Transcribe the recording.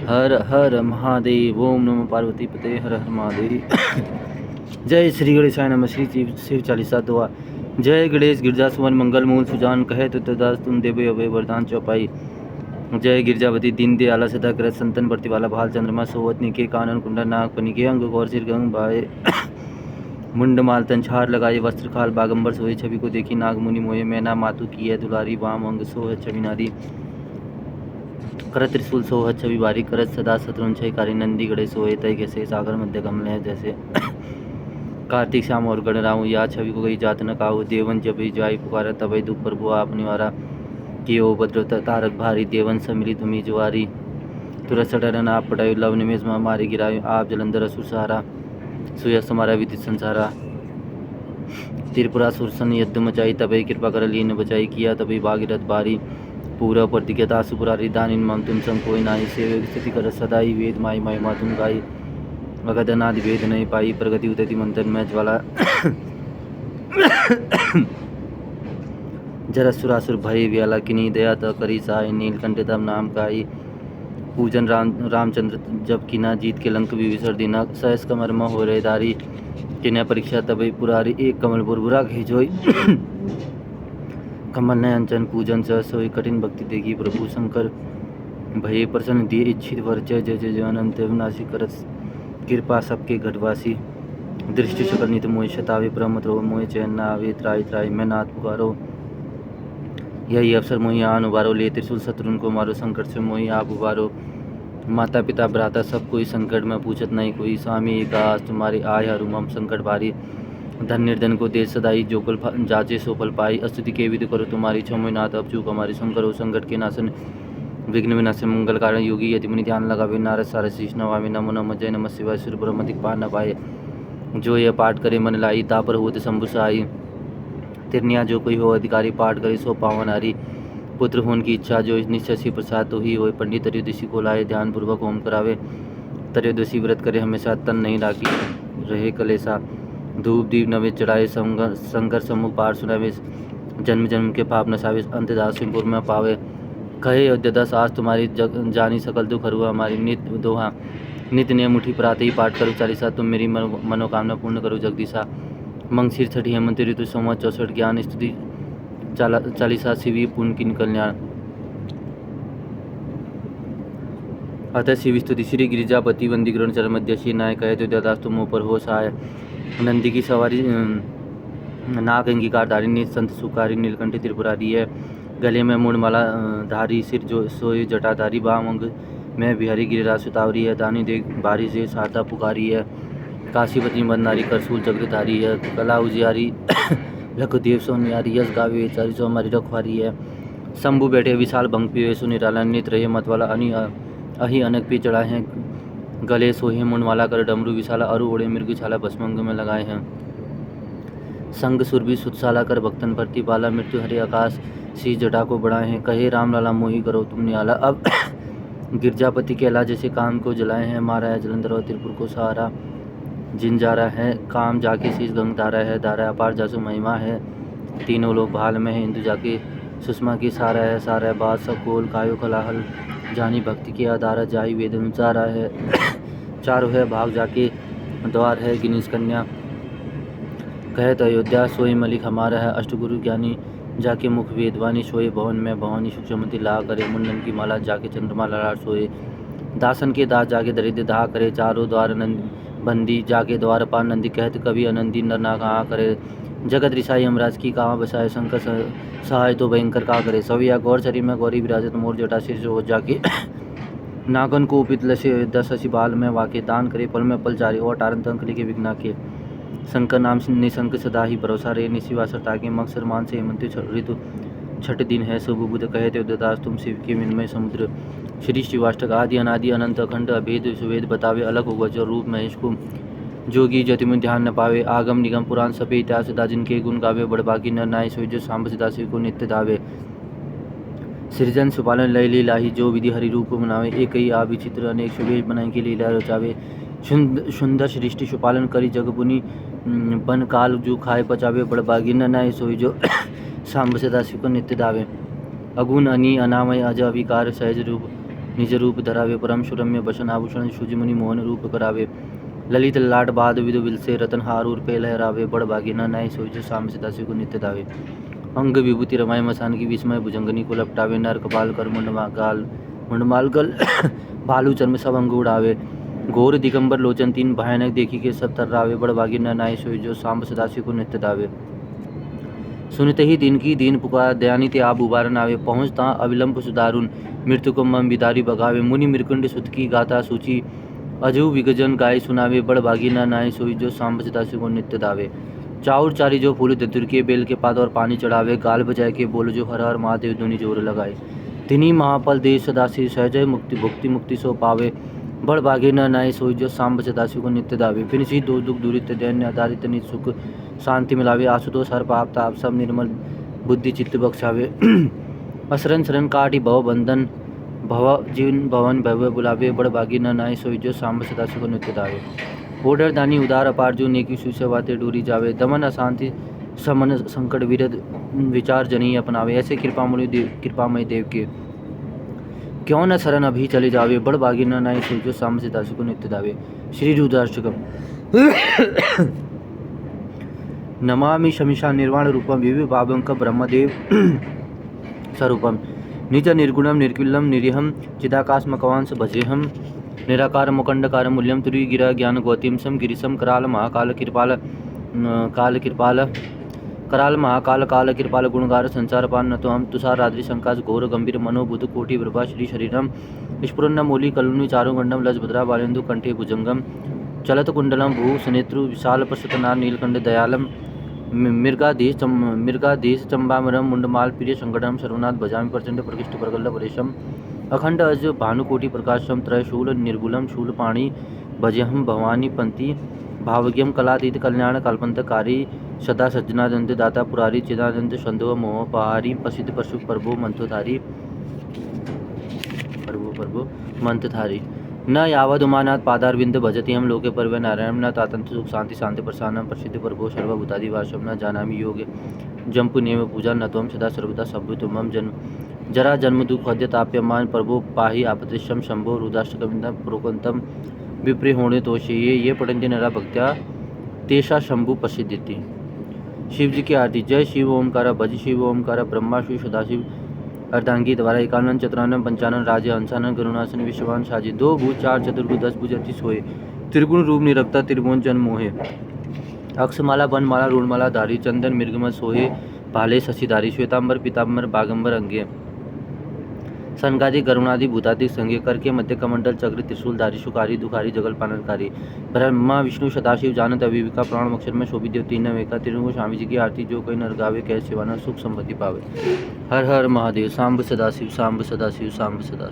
हर हर महादेव। ओम नमो पार्वती पते। हर हर महादेव। जय श्री गणेशाय नमः। श्री शिव चालीसा दुआ। जय गणेश गिरजा सुवन मंगल मूल सुजान कहे तो तदास तुम देवे अभय वरदान चौपाई। जय गिरजावती दीन दयाला सदा कर संतन प्रतिवाला भाल चंद्रमा सोवत निके कानन कुंडा नाग पनिके अंग गौर सिर गंग भाए मुंड माल तंछार लगाए वस्त्र खाल बागंबर सोए छवि को देखी नाग मुनि मोये मैना मातु की है दुलारी वाम अंग सोह छवि नारी करत त्रिशूल सोह छवि बारी करत सदा शत्रुन छय कारी नंदी गड़े सोए तय कैसे सागर मध्य कमल है जैसे कार्तिक श्याम और गण राहु या छवि को गई जात न काहू देवन जब जाय पुकारा तबई दुख पर बुआ अपनी वारा कियो उपद्रव तारक भारी देवन समिली तुम्ही जुआरी तुरत सटरन आप पटायु लव निमेश मारी गिरायु आप जलंधर असुर सहारा सुयस हमारा विदित संसारा त्रिपुरा सुरसन यद्ध मचाई तबई कृपा कर लीन बचाई किया तबई भागीरथ बारी पूरा प्रतिज्ञता सुपुरारी दानिन मम तुम सम कोई नाई सेवे स्थिति कर सदाई वेद माई माई मा तुम गाई अगद अनादि वेद नहीं पाई प्रगति उदति मंथन में ज्वाला जरा सुरासुर भय व्याला किनी दया त करी साय नीलकंठ तब नाम काई पूजन रामचंद्र जब किना जीत के लंक विसर दिना सहस कमर म हो रहे दारी किन्या परीक्षा तबई पुरारी एक कमल बुरबुरा खिजोई कमल नय अंचन पूजन स सोई कठिन भक्ति देगी प्रभु शंकर भये प्रसन्न दिए इच्छित वर जय जय जय अनंत विनाशी करत कृपा सबके घटवासी दृष्टि शकल नित मोह शतावे ब्रह्म द्रोह मोह चैन न आवे त्राई त्राई मैं नाथ पुकारो यही अवसर मोहि आन उबारो ले त्रिशूल शत्रुन को मारो संकट से मोहि आप उबारो माता पिता भ्राता सब कोई संकट में पूछत नहीं कोई स्वामी एक आस तुम्हारी आय हरु मम संकट भारी धन निर्धन को दे सदाई जो कल जाचे सो फल पाई स्तुति के विधि करो तुम्हारी क्षमो नाथ अब चूक हमारी शंकर हो संकट के नाशन विघ्न विनाशन मंगल कारण योगी यदि मुनि ध्यान लगावे नारद सारद शीश नवावे नमो नमः जय नमः शिवाय सूर्य ब्रह्म दिक्पाल न पाए जो यह पाठ करे मन लाई तापर होत शंभु सहाई तिरनिया जो कोई हो अधिकारी पाठ करे सो पावन हारी पुत्र होने की इच्छा जो निश्चय प्रसाद तो ही हो पंडित त्रयोदशी को लाए ध्यान पूर्वक होम करावे त्रयोदशी व्रत करे हमेशा तन नहीं राखी रहे कलेसा धूप दीप नवे चढ़ाए संकर समूह पार सुनावे जन्म जन्म के पाप नसावे अंत दासिमपुर में पावे कहे अयोध्या दस आज तुम्हारी जानी सकल दुख हरुआ हमारी नित्य दोहा नित्य नियम उठी प्रातः ही पाठ करो चालीसा तुम मेरी मनोकामना पूर्ण करो जगदीशा मंगशीर छठी हेमंत ऋतु संवत 64 ज्ञान स्तुति चालीसा शिवी पुण्य किन कल्याण। अतः शिव स्तुति श्री गिरिजापति वंदी ग्रहण चरण मध्य श्री नायक है दास तुम ऊपर हो सहाय नंदी की सवारी नाग अंगीकार धारी संत सुकारी नीलकंठ त्रिपुरारी है गले में मूणमाला धारी सिर जो सोए जटाधारी बाम अंग में बिहारी गिरिराज सुतावरी है दानी देख भारी से शारदा पुकारी है काशीपति मदनारी करसूल चक्रधारी है कला उजियारी लखदेव सोनियारी यश गावे चारी सो हमारी रखवारी है शंभु बैठे विशाल भंग पीवे सुनिराला नित रहे मतवाला अही अनक पे चढ़ाए हैं गले सोहे मुंडमाला कर डमरू विशाला अरु ओढ़े मृगशाला भस्मंग में लगाए हैं संग सुरभि सुतशाला कर भक्तन प्रतिपाला मृत्यु हरे आकाश सी जटा को बढ़ाए हैं कहे राम लाला मोही करो तुमने आला अब गिरजापति के अला जैसे काम को जलाए हैं मारा है जलंधर और त्रिपुर को सहारा जिन जा रहा है काम जाके शीश गंग धारा है धारा अपार जासु महिमा है तीनों लोग भाल में है हिंदू जाके सुषमा की सारा है बात सब कोल कायो कलाहल जानी भक्ति की आधारा जाई वेद अनुचारा है चारों है भाग जाके द्वार है गिनीश कन्या कहत अयोध्या सोई मलिक हमारा है अष्टगुरु ज्ञानी जाके मुख वेदवानी सोए भवन में भवानी सूक्ष्मति ला करे मुंडन की माला जाके चंद्रमा लाल सोए दासन के दास जाके दरिद्र दाह करे चारों द्वार नंदी बंदी जाके द्वार पार नंदी कहत कवि अनंदी नर ना कहाँ करे जगत ऋषाई यमराज की कहाँ बसाए शंकर सहाय तो भयंकर कहाँ करे सविया गौर शरीर में गौरी विराजत मोर जटा शीर्ष हो जाके नागन को उपित लसे दस असी बाल में वाके दान करे पल में पल जारी और टारन तंकली के विघ्ना के शंकर नाम निशंक सदा ही भरोसा रे निशिवासर ताकि मक्सर मान से हेमंत ऋतु छठ दिन है शुभ बुध कहते दास तुम शिव के मिन्मय समुद्र श्री शिवाष्टक आदि अनादि अनंत अखंड अभेद सुवेद बतावे अलग होगा जो रूप महेश को जोगी जति में ध्यान न पावे आगम निगम पुराण सभे इतिहास सदा जिनके गुण गावे बड़बागी नर नाय सोई जो सांब सदा शिव को नित्य दावे सृजन सुपालन लय लीलाही जो विधि हरि रूप बनावे एक ही आ विचित्र अनेक सुवेश बनाए के लीला रचावे सुंदर सृष्टि सुपालन करी जगपुनी बन काल जो खाए पचावे बड़बागी न नाय सोई जो सांब सदा शिव को नित्य दावे अगुण अनी अनामय अज अविकार सहज रूप निज रूप धरावे परम सुरम्य बसन आभूषण सूजी मुनि मोहन रूप करावे ललित लाट बाद विद विलसे रतन हार उर पे लहरावे बड़ भागी न नाय सोई जो साम सदाशिव को नित्य दावे अंग विभूति रमाय मसान की विस्मय भुजंगनी को लपटावे नर कपाल कर मुंडमाल गल भालू चर्म सब अंग उड़ावे घोर दिगंबर लोचन तीन भयानक देखी के सब तर्रावे बड़ भागी न नाय सोई जो सांब सदाशिव को नित्य दावे सुनते ही दिन की दीन पुकार दयानित आप उबारन आवे पहुँचता अविलंब सुदारुन मृत्यु को मम बिदारी बगावे मुनि मृकुंड सुत की गाथा सूची अजू विगजन गाय सुनावे बड़ भागी न नाय सोई जो सांब सदाशिव को नित्य दावे चाउर चारी जो फूल धतुर के बेल के पात और पानी चढ़ावे गाल बजाए के बोल जो हर हर महादेव धुनि जोर लगाए तिनी महापल देश सदाशिव सहजय मुक्ति भुक्ति मुक्ति सो पावे बड़ भागे न नाय सोई जो सांब सदाशिव को नित्य दावे फिर सी दो दुख दूरित दैन्य आधारित निज सुख शांति मिलावे आशुतोष हर पाप ताप सब निर्मल बुद्धि चित्त बख्शावे असरन शरण काटी भव बंधन भव जीवन भवन भव्य बुलावे बड़ भागी न नाय सोई जो सांब सदाशिव को नित्य दावे ओडर दानी उदार अपार जो नेकी सुसेवाते डूरी जावे दमन अशांति समन संकट विरद विचार जनी अपनावे ऐसे कृपामय देव के क्यों न शरण अभी चले जावे बड़ भागी न नाय सोई जो सांब सदाशिव को नित्य दावे। श्री रुद्राष्टकम। नमामि शमिशा निर्वाण रूपम विभि भावंक ब्रह्मदेव स्वरूपम निज निर्गुणम निर्किल्लम निरीहम चिदाकाशमकवांश भजेहम निराकार मुकंडकार मूल्यम तुरीगिरा ज्ञान गौतीम सम गिरीशम कराल महाकाल काल कृपाल गुणगार संसार पान न तो हम तुषार रात्रि शंकाश घोर गंभीर मनोबुध कोटि प्रभा श्री शरीरम स्फुरन्न मूली कलुनि चारु गंडम लजभद्रा बालेन्दु कंठे भुजंगम चलत कुंडलम भू सनेत्रु विशाल प्रसतनार नीलकंठ दयालम मृगाधीश चंबामरम मुंडमाल प्रिय संकटम सर्वनाथ भजामि प्रचंड प्रकृष्ट प्रगल्भ परेशम अखंड अज भानुकोटि प्रकाशम त्रयशूल निर्गुलम शूलपाणि भजेहम भवानी पंथी भावज्ञम कलातीत कल्याण कल्पंतकारी सदा सज्जनादंत दाता पुरारी चिदानंद संधो मोह पहारी प्रसिद्ध परशु प्रभु मंत्रधारी न यावद उमानाथ पादारविंद भजति हम लोके परवे नारायण न तातंत सुख शांति शांति प्रसानम प्रसिद्ध प्रभो सर्वभूतादि वासम न जानामि योग जंपु नियम पूजा न त्वं सदा सर्वदा सभ्य तुमम जरा जन्म दुख हद्य ताप्यमान प्रभो पाहि आपतिशम शंभो रुद्राष्टकमिंद प्रोकंतम विप्रि होने तोषे ये पढ़ते नरा भक्त्या तेषा शंभु प्रसिद्धि। शिव जी की आरती। जय शिव ओमकारा भज शिव ओमकारा ब्रह्मा शिव सदाशिव अर्धांगी द्वारा एकानन चतुरानन पंचानन राजे हंसानन गरुणासन विश्वान साजी दो भूत चार चतुर्भु दस भुज अति सोए त्रिगुण रूप निरक्ता त्रिभुवन जन मोहे अक्षमाला बनमाला रूणमाला धारी चंदन मृगमल सोहे भाले शशिधारी श्वेतांबर पीतांबर बागंबर अंगे सनगादि गरुणादि भूतादि संगे कर के मध्य कमंडल चक्र त्रिशूलधारी शुकारी दुखारी जगल पालनकारी ब्रह्मा विष्णु सदाशिव जानत अविविका प्राण अक्षर में शोभित देव तीन वेका त्रिगुण स्वामी जी की आरती जो कोई नर गावे कह सेवाना सुख संपत्ति पावे। हर हर महादेव। सांब सदाशिव सांब सदाशिव सांब सदाशिव।